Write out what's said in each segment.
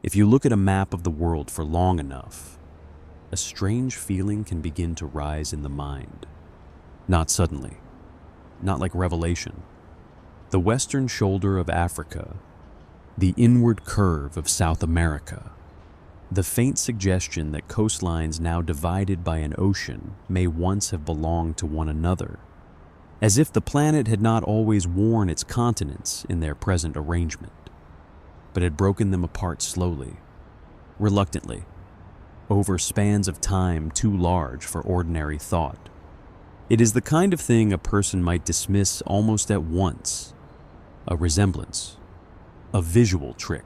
If you look at a map of the world for long enough, a strange feeling can begin to rise in the mind. Not suddenly, not like revelation. The western shoulder of Africa, the inward curve of South America, the faint suggestion that coastlines now divided by an ocean may once have belonged to one another, as if the planet had not always worn its continents in their present arrangement, but had broken them apart slowly, reluctantly, over spans of time too large for ordinary thought. It is the kind of thing a person might dismiss almost at once, a resemblance, a visual trick,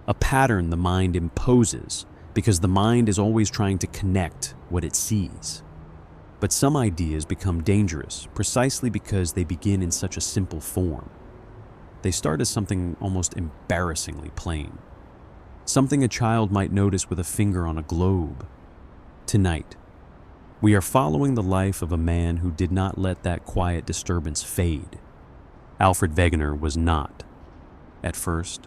a pattern the mind imposes because the mind is always trying to connect what it sees. But some ideas become dangerous precisely because they begin in such a simple form. They start as something almost embarrassingly plain, something a child might notice with a finger on a globe. Tonight, we are following the life of a man who did not let that quiet disturbance fade. Alfred Wegener was not, at first,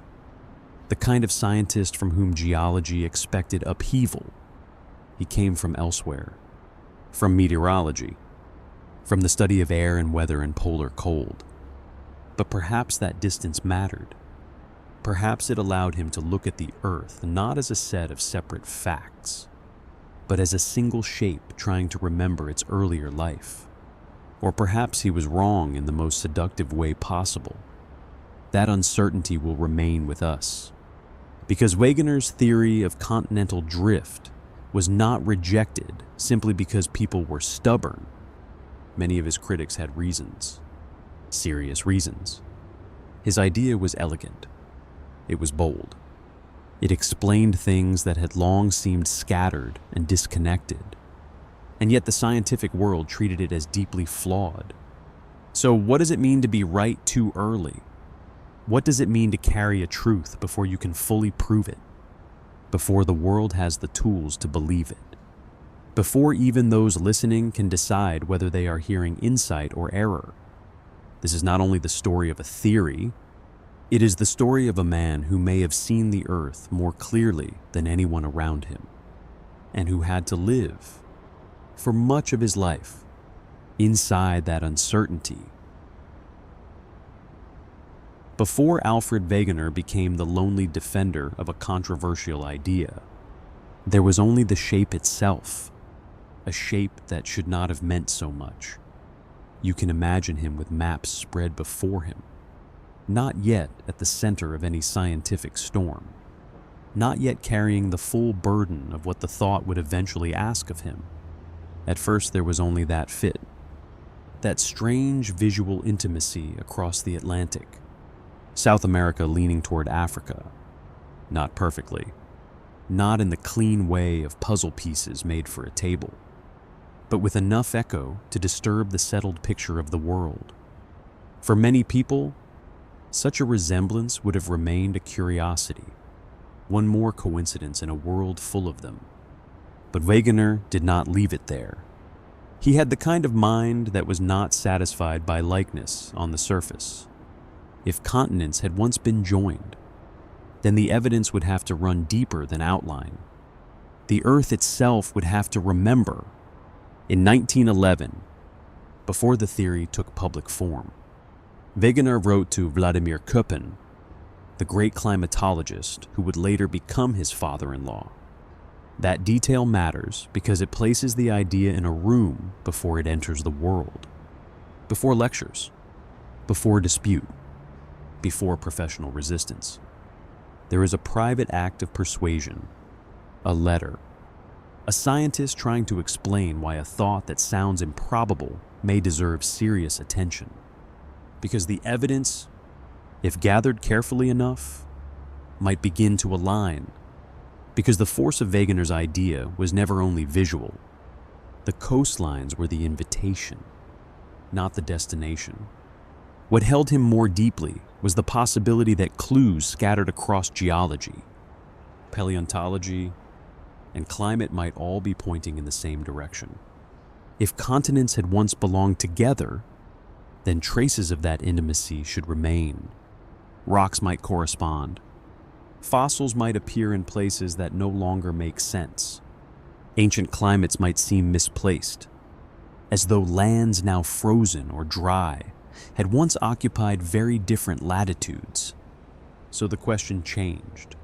the kind of scientist from whom geology expected upheaval. He came from elsewhere, from meteorology, from the study of air and weather and polar cold. But perhaps that distance mattered. Perhaps it allowed him to look at the Earth not as a set of separate facts, but as a single shape trying to remember its earlier life. Or perhaps he was wrong in the most seductive way possible. That uncertainty will remain with us, because Wegener's theory of continental drift was not rejected simply because people were stubborn. Many of his critics had reasons, serious reasons. His idea was elegant. It was bold. It explained things that had long seemed scattered and disconnected, and yet the scientific world treated it as deeply flawed. So what does it mean to be right too early? What does it mean to carry a truth before you can fully prove it? Before the world has the tools to believe it? Before even those listening can decide whether they are hearing insight or error? This is not only the story of a theory, it is the story of a man who may have seen the earth more clearly than anyone around him, and who had to live, for much of his life, inside that uncertainty. Before Alfred Wegener became the lonely defender of a controversial idea, there was only the shape itself, a shape that should not have meant so much. You can imagine him with maps spread before him, not yet at the center of any scientific storm, not yet carrying the full burden of what the thought would eventually ask of him. At first there was only that fit, that strange visual intimacy across the Atlantic, South America leaning toward Africa, not perfectly, not in the clean way of puzzle pieces made for a table, but with enough echo to disturb the settled picture of the world. For many people, such a resemblance would have remained a curiosity, one more coincidence in a world full of them. But Wegener did not leave it there. He had the kind of mind that was not satisfied by likeness on the surface. If continents had once been joined, then the evidence would have to run deeper than outline. The Earth itself would have to remember. In 1911, before the theory took public form, Wegener wrote to Vladimir Köppen, the great climatologist who would later become his father-in-law. That detail matters because it places the idea in a room before it enters the world, before lectures, before dispute, before professional resistance. There is a private act of persuasion, a letter, a scientist trying to explain why a thought that sounds improbable may deserve serious attention. Because the evidence, if gathered carefully enough, might begin to align. Because the force of Wegener's idea was never only visual. The coastlines were the invitation, not the destination. What held him more deeply was the possibility that clues scattered across geology, paleontology, and climate might all be pointing in the same direction. If continents had once belonged together, then traces of that intimacy should remain. Rocks might correspond. Fossils might appear in places that no longer make sense. Ancient climates might seem misplaced, as though lands now frozen or dry had once occupied very different latitudes. So the question changed.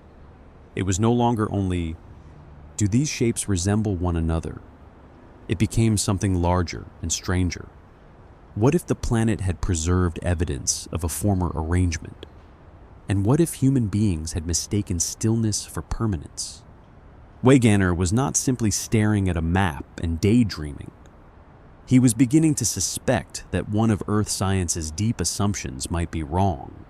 It was no longer only, do these shapes resemble one another? It became something larger and stranger. What if the planet had preserved evidence of a former arrangement? And what if human beings had mistaken stillness for permanence? Wegener was not simply staring at a map and daydreaming. He was beginning to suspect that one of Earth science's deep assumptions might be wrong.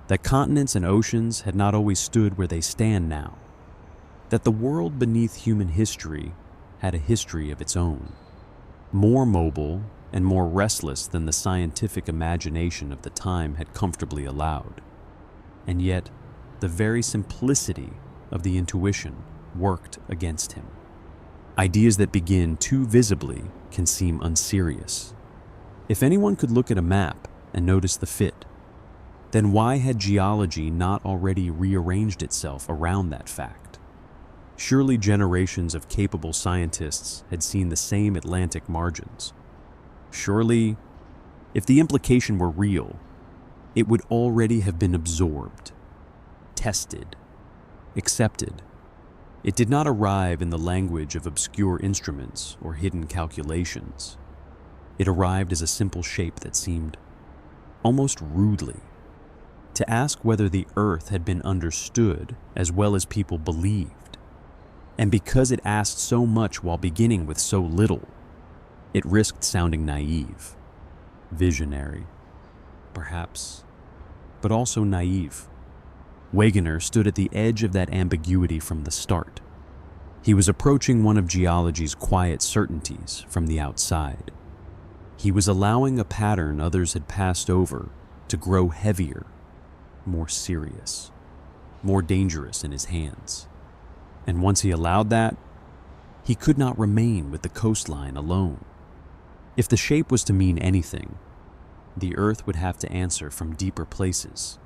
That continents and oceans had not always stood where they stand now. That the world beneath human history had a history of its own, more mobile and more restless than the scientific imagination of the time had comfortably allowed. And yet, the very simplicity of the intuition worked against him. Ideas that begin too visibly can seem unserious. If anyone could look at a map and notice the fit, then why had geology not already rearranged itself around that fact? Surely generations of capable scientists had seen the same Atlantic margins. Surely, if the implication were real, it would already have been absorbed, tested, accepted. It did not arrive in the language of obscure instruments or hidden calculations. It arrived as a simple shape that seemed almost rudely to ask whether the Earth had been understood as well as people believed. And because it asked so much while beginning with so little, it risked sounding naive, visionary, perhaps, but also naive. Wegener stood at the edge of that ambiguity from the start. He was approaching one of geology's quiet certainties from the outside. He was allowing a pattern others had passed over to grow heavier, more serious, more dangerous in his hands. And once he allowed that, he could not remain with the coastline alone. If the shape was to mean anything, the Earth would have to answer from deeper places,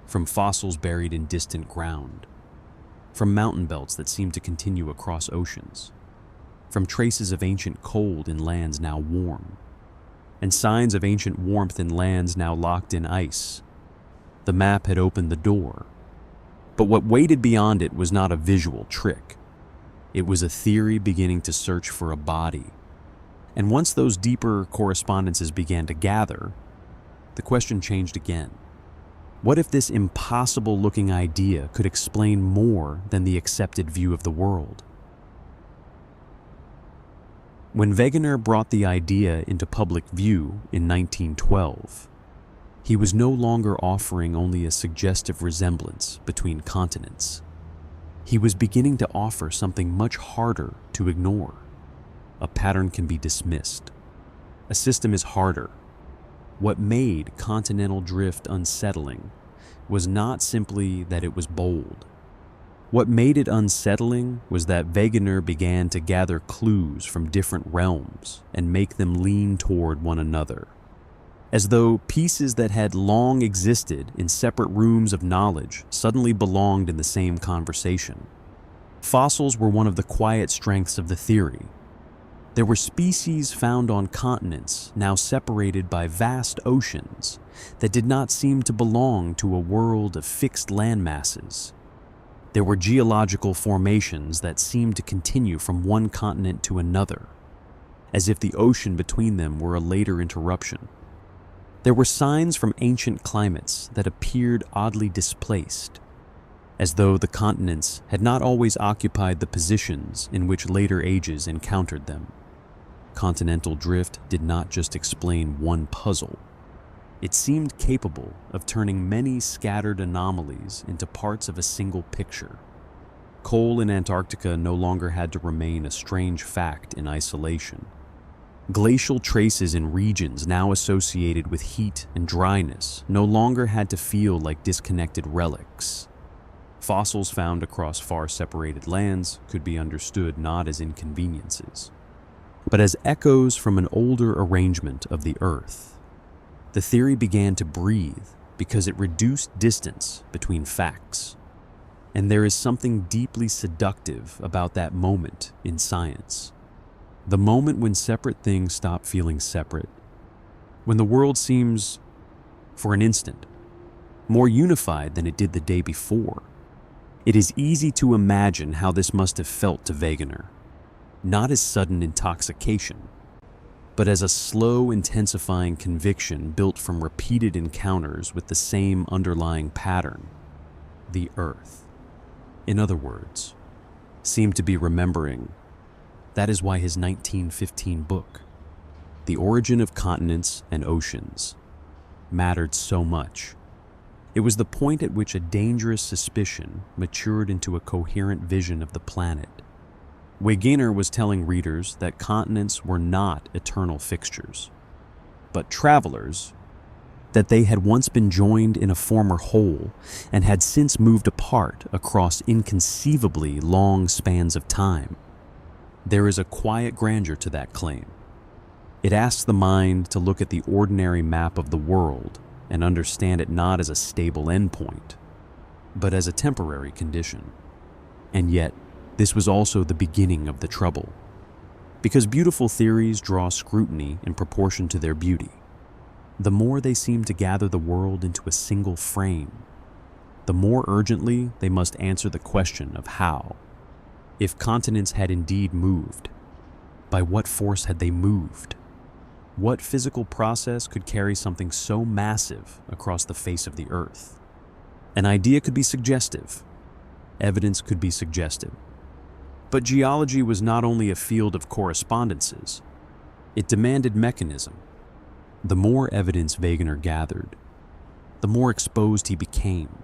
from fossils buried in distant ground, from mountain belts that seemed to continue across oceans, from traces of ancient cold in lands now warm, and signs of ancient warmth in lands now locked in ice. The map had opened the door, but what waited beyond it was not a visual trick. It was a theory beginning to search for a body. And once those deeper correspondences began to gather, the question changed again. What if this impossible-looking idea could explain more than the accepted view of the world? When Wegener brought the idea into public view in 1912, he was no longer offering only a suggestive resemblance between continents. He was beginning to offer something much harder to ignore. A pattern can be dismissed. A system is harder. What made continental drift unsettling was not simply that it was bold. What made it unsettling was that Wegener began to gather clues from different realms and make them lean toward one another, as though pieces that had long existed in separate rooms of knowledge suddenly belonged in the same conversation. Fossils were one of the quiet strengths of the theory. There were species found on continents now separated by vast oceans that did not seem to belong to a world of fixed landmasses. There were geological formations that seemed to continue from one continent to another, as if the ocean between them were a later interruption. There were signs from ancient climates that appeared oddly displaced, as though the continents had not always occupied the positions in which later ages encountered them. Continental drift did not just explain one puzzle. It seemed capable of turning many scattered anomalies into parts of a single picture. Coal in Antarctica no longer had to remain a strange fact in isolation. Glacial traces in regions now associated with heat and dryness no longer had to feel like disconnected relics. Fossils found across far separated lands could be understood not as inconveniences, but as echoes from an older arrangement of the Earth. The theory began to breathe because it reduced distance between facts. And there is something deeply seductive about that moment in science. The moment when separate things stop feeling separate. When the world seems, for an instant, more unified than it did the day before. It is easy to imagine how this must have felt to Wegener. Not as sudden intoxication, but as a slow, intensifying conviction built from repeated encounters with the same underlying pattern, the Earth. In other words, seemed to be remembering. That is why his 1915 book, The Origin of Continents and Oceans, mattered so much. It was the point at which a dangerous suspicion matured into a coherent vision of the planet. Wegener was telling readers that continents were not eternal fixtures, but travelers, that they had once been joined in a former whole and had since moved apart across inconceivably long spans of time. There is a quiet grandeur to that claim. It asks the mind to look at the ordinary map of the world and understand it not as a stable endpoint, but as a temporary condition. And yet, this was also the beginning of the trouble, because beautiful theories draw scrutiny in proportion to their beauty. The more they seem to gather the world into a single frame, the more urgently they must answer the question of how. If continents had indeed moved, by what force had they moved? What physical process could carry something so massive across the face of the earth? An idea could be suggestive. Evidence could be suggestive. But geology was not only a field of correspondences. It demanded mechanism. The more evidence Wegener gathered, the more exposed he became.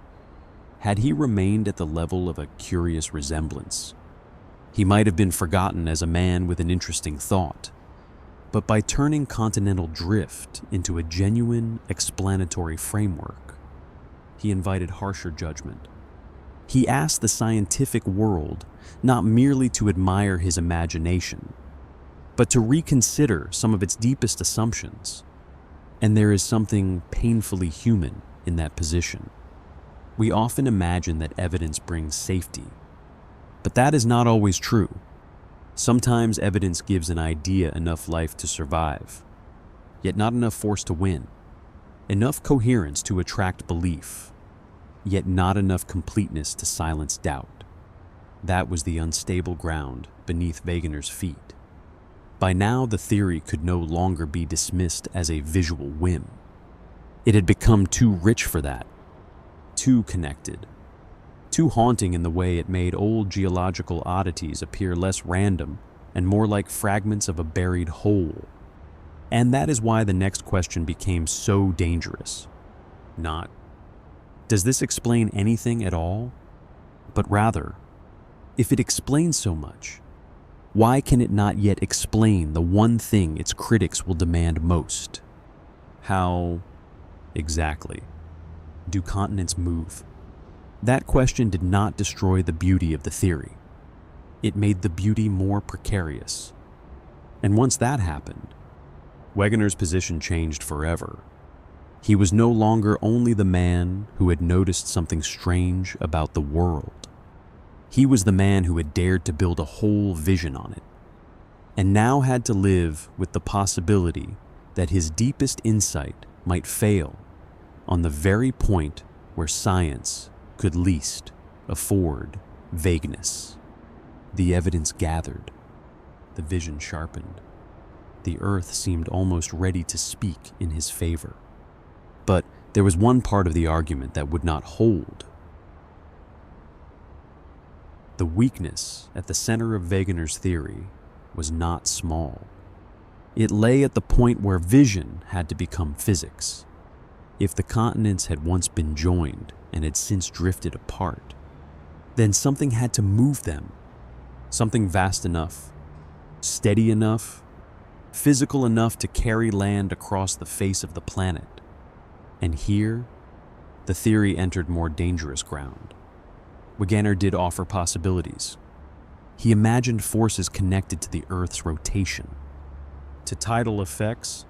Had he remained at the level of a curious resemblance, he might have been forgotten as a man with an interesting thought. But by turning continental drift into a genuine explanatory framework, he invited harsher judgment. He asked the scientific world not merely to admire his imagination, but to reconsider some of its deepest assumptions. And there is something painfully human in that position. We often imagine that evidence brings safety, but that is not always true. Sometimes evidence gives an idea enough life to survive, yet not enough force to win, enough coherence to attract belief, yet not enough completeness to silence doubt. That was the unstable ground beneath Wegener's feet. By now, the theory could no longer be dismissed as a visual whim. It had become too rich for that, too connected, too haunting in the way it made old geological oddities appear less random and more like fragments of a buried whole. And that is why the next question became so dangerous. Not, does this explain anything at all? But rather, if it explains so much, why can it not yet explain the one thing its critics will demand most? How, exactly, do continents move? That question did not destroy the beauty of the theory. It made the beauty more precarious. And once that happened, Wegener's position changed forever. He was no longer only the man who had noticed something strange about the world. He was the man who had dared to build a whole vision on it, and now had to live with the possibility that his deepest insight might fail on the very point where science could least afford vagueness. The evidence gathered, the vision sharpened. The earth seemed almost ready to speak in his favor. But there was one part of the argument that would not hold. The weakness at the center of Wegener's theory was not small. It lay at the point where vision had to become physics. If the continents had once been joined and had since drifted apart, then something had to move them. Something vast enough, steady enough, physical enough to carry land across the face of the planet. And here, the theory entered more dangerous ground. Wegener did offer possibilities. He imagined forces connected to the Earth's rotation, to tidal effects,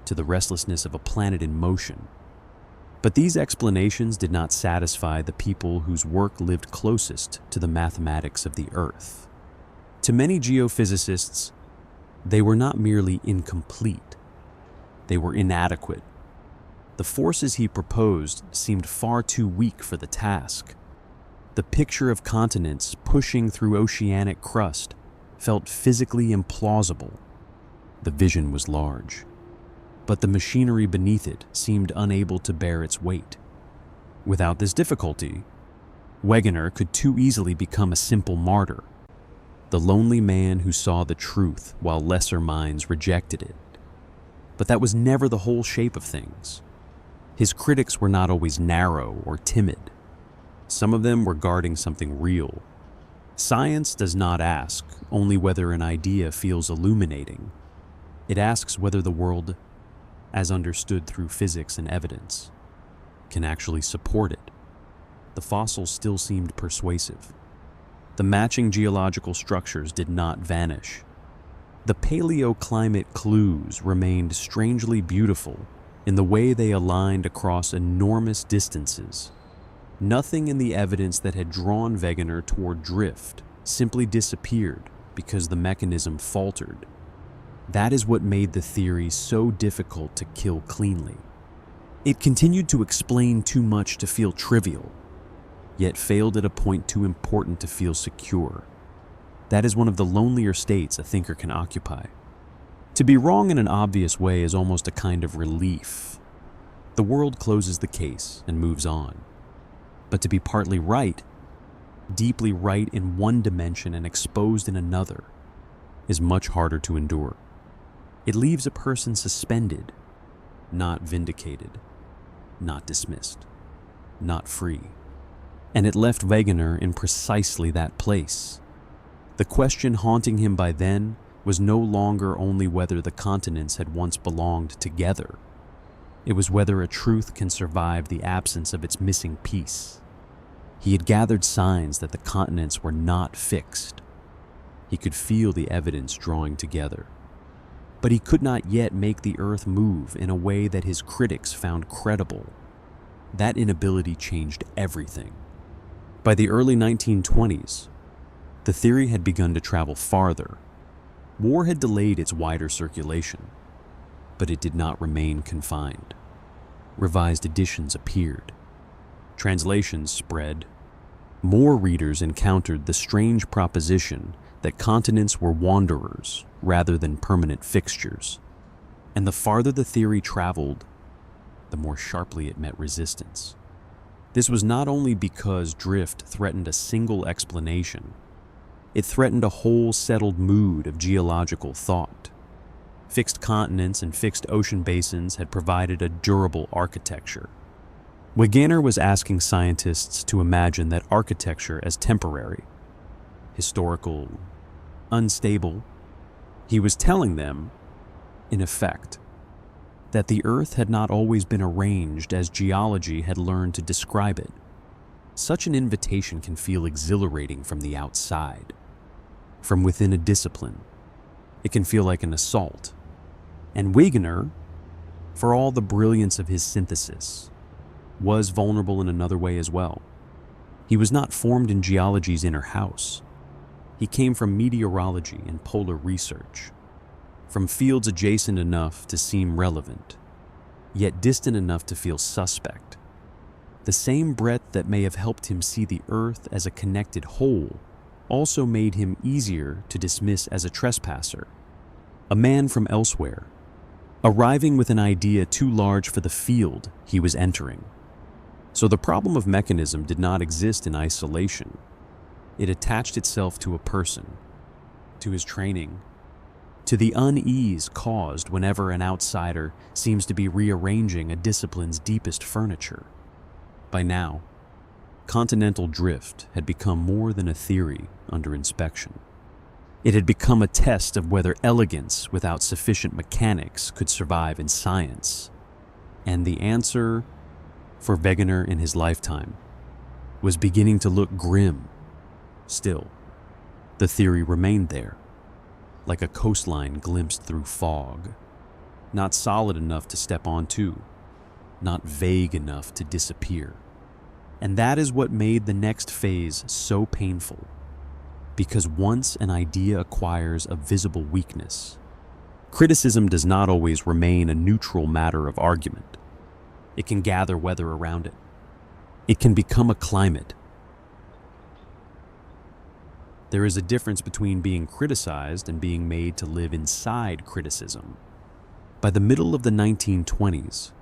to the restlessness of a planet in motion. But these explanations did not satisfy the people whose work lived closest to the mathematics of the Earth. To many geophysicists, they were not merely incomplete, they were inadequate. The forces he proposed seemed far too weak for the task. The picture of continents pushing through oceanic crust felt physically implausible. The vision was large, but the machinery beneath it seemed unable to bear its weight. Without this difficulty, Wegener could too easily become a simple martyr, the lonely man who saw the truth while lesser minds rejected it. But that was never the whole shape of things. His critics were not always narrow or timid. Some of them were guarding something real. Science does not ask only whether an idea feels illuminating. It asks whether the world, as understood through physics and evidence, can actually support it. The fossils still seemed persuasive. The matching geological structures did not vanish. The paleoclimate clues remained strangely beautiful in the way they aligned across enormous distances. Nothing in the evidence that had drawn Wegener toward drift simply disappeared because the mechanism faltered. That is what made the theory so difficult to kill cleanly. It continued to explain too much to feel trivial, yet failed at a point too important to feel secure. That is one of the lonelier states a thinker can occupy. To be wrong in an obvious way is almost a kind of relief. The world closes the case and moves on. But to be partly right, deeply right in one dimension and exposed in another, is much harder to endure. It leaves a person suspended, not vindicated, not dismissed, not free. And it left Wegener in precisely that place. The question haunting him by then was no longer only whether the continents had once belonged together. It was whether a truth can survive the absence of its missing piece. He had gathered signs that the continents were not fixed. He could feel the evidence drawing together. But he could not yet make the Earth move in a way that his critics found credible. That inability changed everything. By the early 1920s, the theory had begun to travel farther. War had delayed its wider circulation, but it did not remain confined. Revised editions appeared. Translations spread. More readers encountered the strange proposition that continents were wanderers rather than permanent fixtures. And the farther the theory traveled, the more sharply it met resistance. This was not only because drift threatened a single explanation, it threatened a whole settled mood of geological thought. Fixed continents and fixed ocean basins had provided a durable architecture. Wegener was asking scientists to imagine that architecture as temporary, historical, unstable. He was telling them, in effect, that the Earth had not always been arranged as geology had learned to describe it. Such an invitation can feel exhilarating from the outside. From within a discipline, it can feel like an assault. And Wegener, for all the brilliance of his synthesis, was vulnerable in another way as well. He was not formed in geology's inner house. He came from meteorology and polar research, from fields adjacent enough to seem relevant, yet distant enough to feel suspect. The same breadth that may have helped him see the Earth as a connected whole also made him easier to dismiss as a trespasser, a man from elsewhere, arriving with an idea too large for the field he was entering. So the problem of mechanism did not exist in isolation. It attached itself to a person, to his training, to the unease caused whenever an outsider seems to be rearranging a discipline's deepest furniture. By now, continental drift had become more than a theory under inspection. It had become a test of whether elegance without sufficient mechanics could survive in science. And the answer, for Wegener in his lifetime, was beginning to look grim. Still, the theory remained there, like a coastline glimpsed through fog, not solid enough to step onto, not vague enough to disappear. And that is what made the next phase so painful. Because once an idea acquires a visible weakness, criticism does not always remain a neutral matter of argument. It can gather weather around it. It can become a climate. There is a difference between being criticized and being made to live inside criticism. By the middle of the 1920s,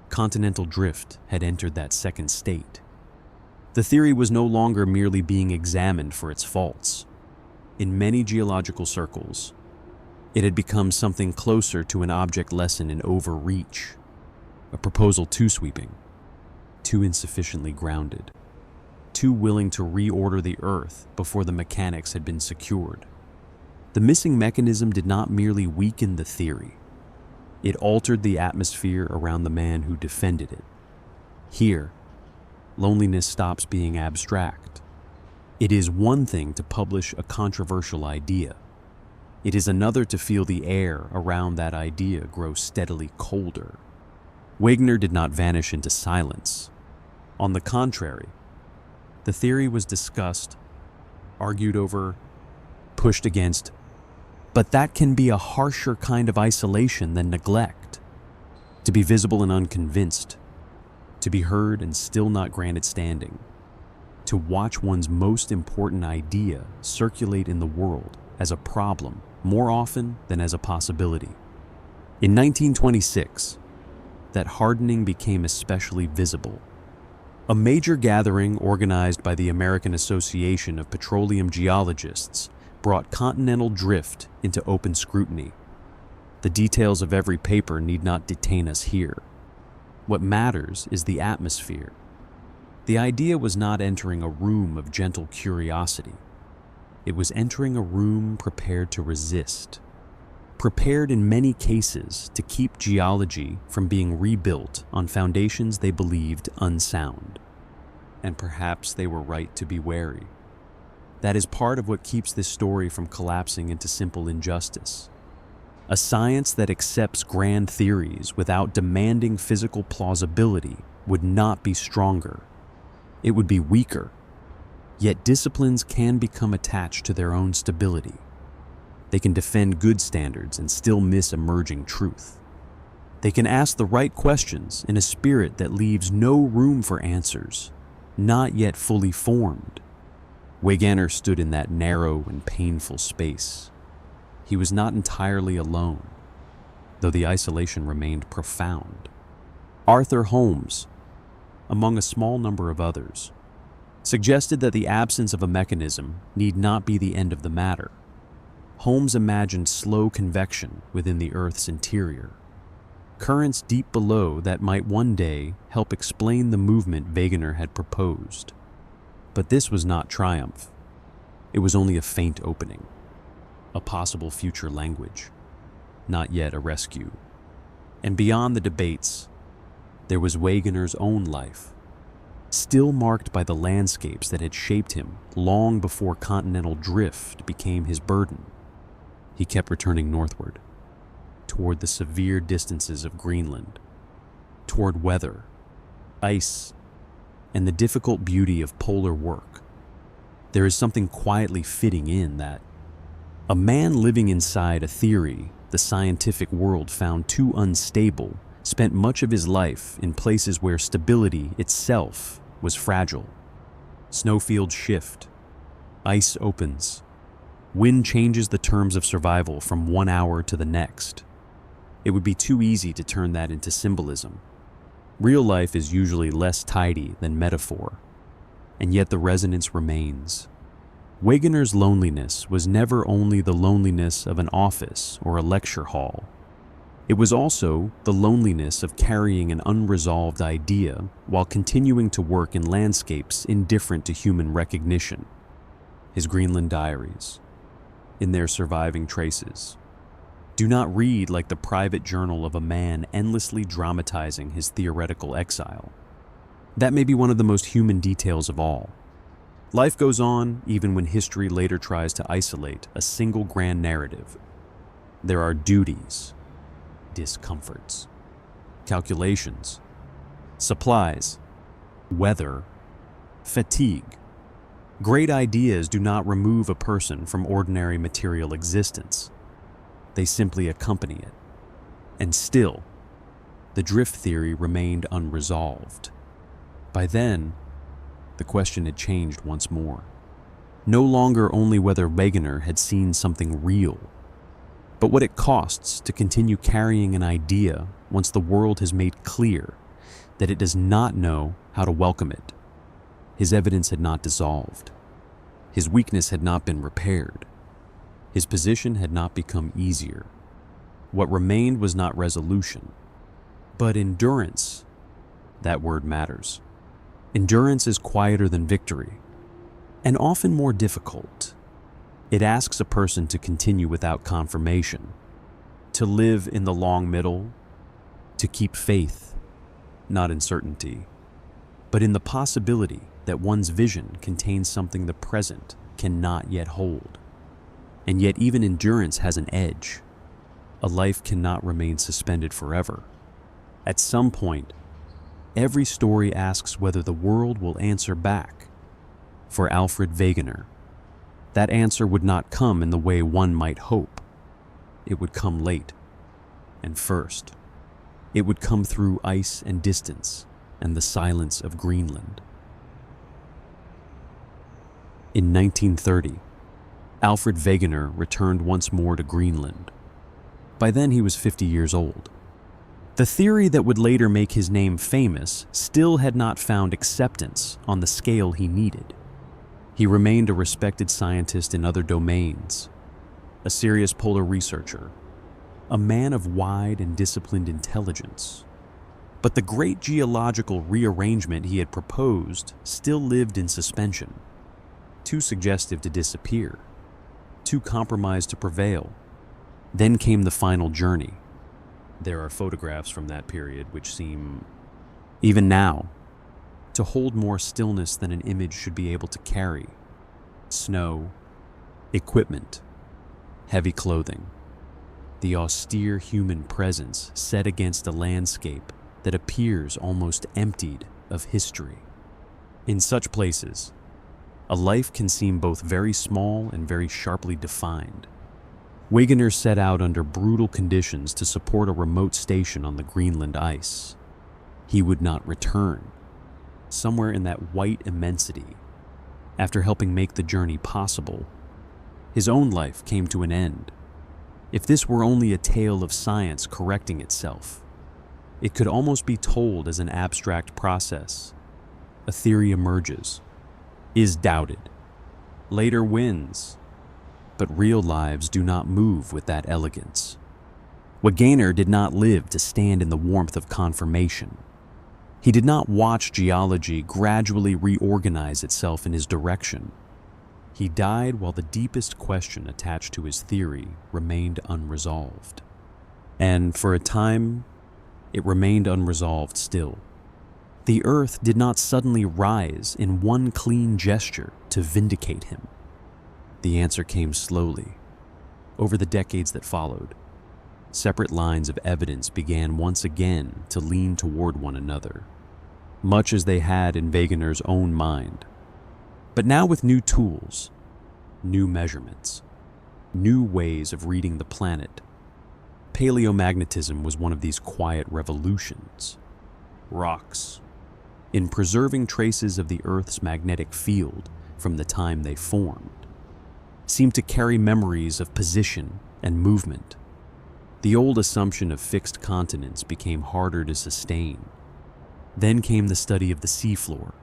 continental drift had entered that second state. The theory was no longer merely being examined for its faults. In many geological circles, it had become something closer to an object lesson in overreach, a proposal too sweeping, too insufficiently grounded, too willing to reorder the earth before the mechanics had been secured. The missing mechanism did not merely weaken the theory. It altered the atmosphere around the man who defended it. Here, loneliness stops being abstract. It is one thing to publish a controversial idea. It is another to feel the air around that idea grow steadily colder. Wegener did not vanish into silence. On the contrary, the theory was discussed, argued over, pushed against, but that can be a harsher kind of isolation than neglect. To be visible and unconvinced, to be heard and still not granted standing, to watch one's most important idea circulate in the world as a problem more often than as a possibility. In 1926, that hardening became especially visible. A major gathering organized by the American Association of Petroleum Geologists brought continental drift into open scrutiny. The details of every paper need not detain us here. What matters is the atmosphere. The idea was not entering a room of gentle curiosity. It was entering a room prepared to resist, prepared in many cases to keep geology from being rebuilt on foundations they believed unsound. And perhaps they were right to be wary. That is part of what keeps this story from collapsing into simple injustice. A science that accepts grand theories without demanding physical plausibility would not be stronger. It would be weaker. Yet disciplines can become attached to their own stability. They can defend good standards and still miss emerging truth. They can ask the right questions in a spirit that leaves no room for answers, not yet fully formed. Wegener stood in that narrow and painful space. He was not entirely alone, though the isolation remained profound. Arthur Holmes, among a small number of others, suggested that the absence of a mechanism need not be the end of the matter. Holmes imagined slow convection within the Earth's interior, currents deep below that might one day help explain the movement Wegener had proposed. But this was not triumph. It was only a faint opening, a possible future language, not yet a rescue. And beyond the debates, there was Wegener's own life, still marked by the landscapes that had shaped him long before continental drift became his burden. He kept returning northward, toward the severe distances of Greenland, toward weather, ice, and the difficult beauty of polar work. There is something quietly fitting in that. A man living inside a theory the scientific world found too unstable spent much of his life in places where stability itself was fragile. Snowfields shift, ice opens, wind changes the terms of survival from 1 hour to the next. It would be too easy to turn that into symbolism. Real life is usually less tidy than metaphor, and yet the resonance remains. Wegener's loneliness was never only the loneliness of an office or a lecture hall. It was also the loneliness of carrying an unresolved idea while continuing to work in landscapes indifferent to human recognition. His Greenland diaries, in their surviving traces, do not read like the private journal of a man endlessly dramatizing his theoretical exile. That may be one of the most human details of all. Life goes on even when history later tries to isolate a single grand narrative. There are duties, discomforts, calculations, supplies, weather, fatigue. Great ideas do not remove a person from ordinary material existence. They simply accompany it. And still, the drift theory remained unresolved. By then, the question had changed once more. No longer only whether Wegener had seen something real, but what it costs to continue carrying an idea once the world has made clear that it does not know how to welcome it. His evidence had not dissolved. His weakness had not been repaired. His position had not become easier. What remained was not resolution, but endurance. That word matters. Endurance is quieter than victory, and often more difficult. It asks a person to continue without confirmation, to live in the long middle, to keep faith, not in certainty, but in the possibility that one's vision contains something the present cannot yet hold. And yet even endurance has an edge. A life cannot remain suspended forever. At some point, every story asks whether the world will answer back. For Alfred Wegener, that answer would not come in the way one might hope. It would come late, and first. It would come through ice and distance and the silence of Greenland. In 1930, Alfred Wegener returned once more to Greenland. By then he was 50 years old. The theory that would later make his name famous still had not found acceptance on the scale he needed. He remained a respected scientist in other domains, a serious polar researcher, a man of wide and disciplined intelligence. But the great geological rearrangement he had proposed still lived in suspension, too suggestive to disappear, too compromised to prevail. Then came the final journey. There are photographs from that period which seem, even now, to hold more stillness than an image should be able to carry. Snow, equipment, heavy clothing, the austere human presence set against a landscape that appears almost emptied of history. In such places, a life can seem both very small and very sharply defined. Wegener set out under brutal conditions to support a remote station on the Greenland ice. He would not return. Somewhere in that white immensity, after helping make the journey possible, his own life came to an end. If this were only a tale of science correcting itself, it could almost be told as an abstract process. A theory emerges, is doubted, later wins, but real lives do not move with that elegance. Wegener did not live to stand in the warmth of confirmation. He did not watch geology gradually reorganize itself in his direction. He died while the deepest question attached to his theory remained unresolved. And for a time, it remained unresolved still. The earth did not suddenly rise in one clean gesture to vindicate him. The answer came slowly. Over the decades that followed, separate lines of evidence began once again to lean toward one another, much as they had in Wegener's own mind. But now with new tools, new measurements, new ways of reading the planet. Paleomagnetism was one of these quiet revolutions. Rocks, in preserving traces of the Earth's magnetic field from the time they formed, seemed to carry memories of position and movement. The old assumption of fixed continents became harder to sustain. Then came the study of the seafloor,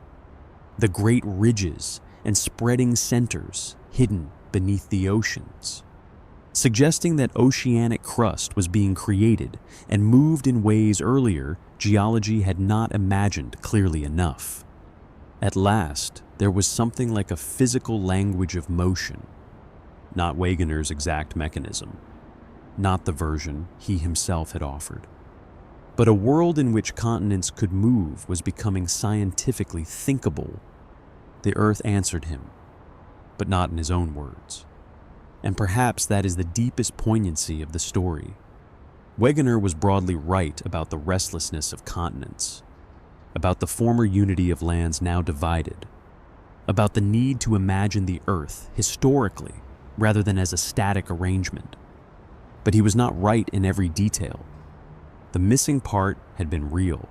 the great ridges and spreading centers hidden beneath the oceans, suggesting that oceanic crust was being created and moved in ways earlier geology had not imagined clearly enough. At last, there was something like a physical language of motion, not Wegener's exact mechanism, not the version he himself had offered. But a world in which continents could move was becoming scientifically thinkable. The Earth answered him, but not in his own words. And perhaps that is the deepest poignancy of the story. Wegener was broadly right about the restlessness of continents. about the former unity of lands now divided, about the need to imagine the Earth historically rather than as a static arrangement. But he was not right in every detail. The missing part had been real.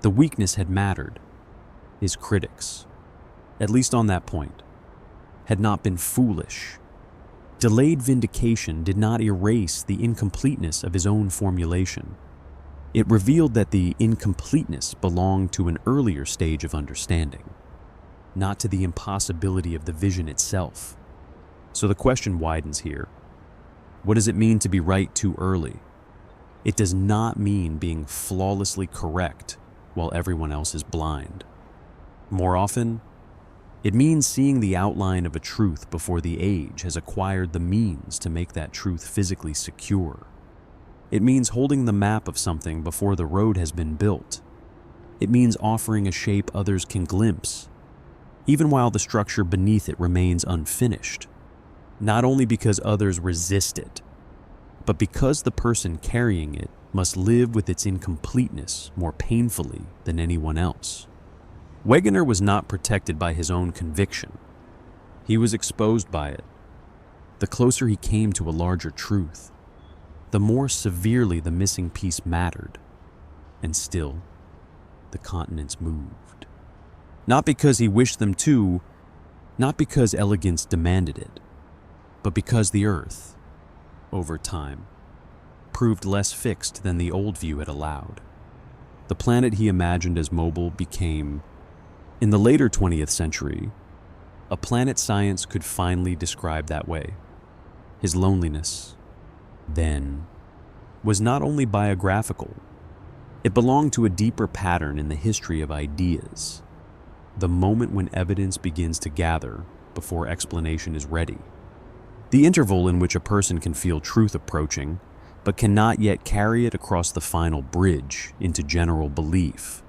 The weakness had mattered. His critics, at least on that point, had not been foolish. Delayed vindication did not erase the incompleteness of his own formulation. It revealed that the incompleteness belonged to an earlier stage of understanding, not to the impossibility of the vision itself. So the question widens here. What does it mean to be right too early? It does not mean being flawlessly correct while everyone else is blind. More often, it means seeing the outline of a truth before the age has acquired the means to make that truth physically secure. It means holding the map of something before the road has been built. It means offering a shape others can glimpse, even while the structure beneath it remains unfinished. Not only because others resist it, but because the person carrying it must live with its incompleteness more painfully than anyone else. Wegener was not protected by his own conviction. He was exposed by it. The closer he came to a larger truth, the more severely the missing piece mattered. And still, the continents moved. Not because he wished them to, not because elegance demanded it, but because the Earth, over time, proved less fixed than the old view had allowed. The planet he imagined as mobile became, in the later 20th century, a planet science could finally describe that way. His loneliness, then, was not only biographical, it belonged to a deeper pattern in the history of ideas, the moment when evidence begins to gather before explanation is ready. The interval in which a person can feel truth approaching, but cannot yet carry it across the final bridge into general belief.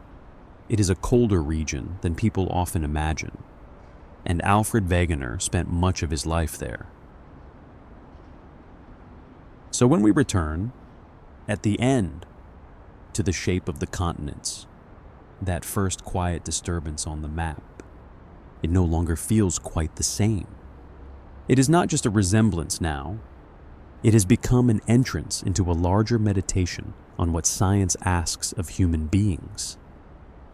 It is a colder region than people often imagine, and Alfred Wegener spent much of his life there. So when we return, at the end, to the shape of the continents, that first quiet disturbance on the map, it no longer feels quite the same. It is not just a resemblance now. It has become an entrance into a larger meditation on what science asks of human beings,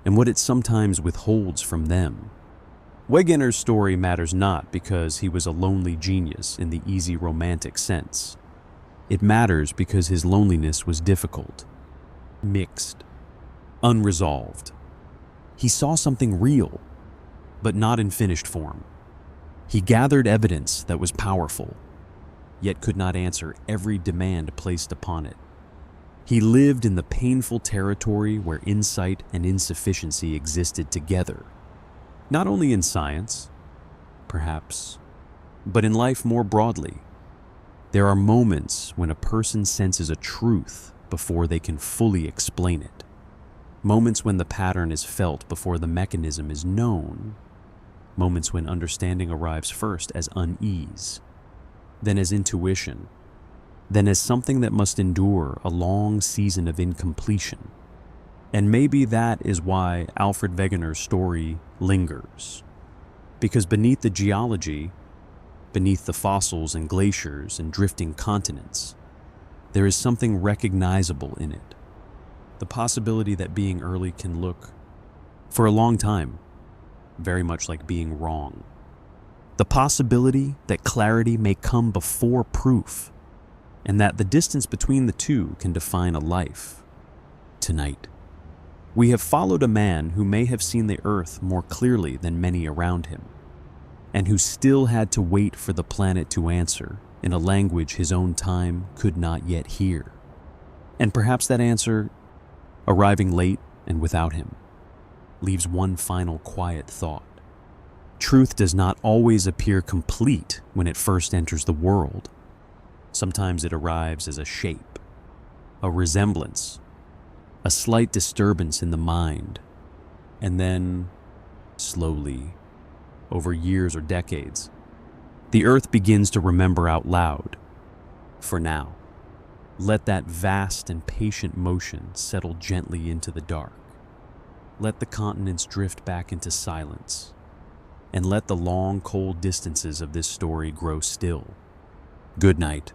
and what it sometimes withholds from them. Wegener's story matters not because he was a lonely genius in the easy romantic sense. It matters because his loneliness was difficult, mixed, unresolved. He saw something real, but not in finished form. He gathered evidence that was powerful, yet could not answer every demand placed upon it. He lived in the painful territory where insight and insufficiency existed together, not only in science, perhaps, but in life more broadly. There are moments when a person senses a truth before they can fully explain it. Moments when the pattern is felt before the mechanism is known. Moments when understanding arrives first as unease, then as intuition, then as something that must endure a long season of incompletion. And maybe that is why Alfred Wegener's story lingers. Because beneath the geology, beneath the fossils and glaciers and drifting continents, there is something recognizable in it. The possibility that being early can look, for a long time, very much like being wrong. The possibility that clarity may come before proof, and that the distance between the two can define a life. Tonight, we have followed a man who may have seen the earth more clearly than many around him, and who still had to wait for the planet to answer in a language his own time could not yet hear. And perhaps that answer, arriving late and without him, leaves one final quiet thought. Truth does not always appear complete when it first enters the world. Sometimes it arrives as a shape, a resemblance, a slight disturbance in the mind, and then, slowly, over years or decades, the earth begins to remember out loud. For now, let that vast and patient motion settle gently into the dark. let the continents drift back into silence, and let the long, cold distances of this story grow still. Good night.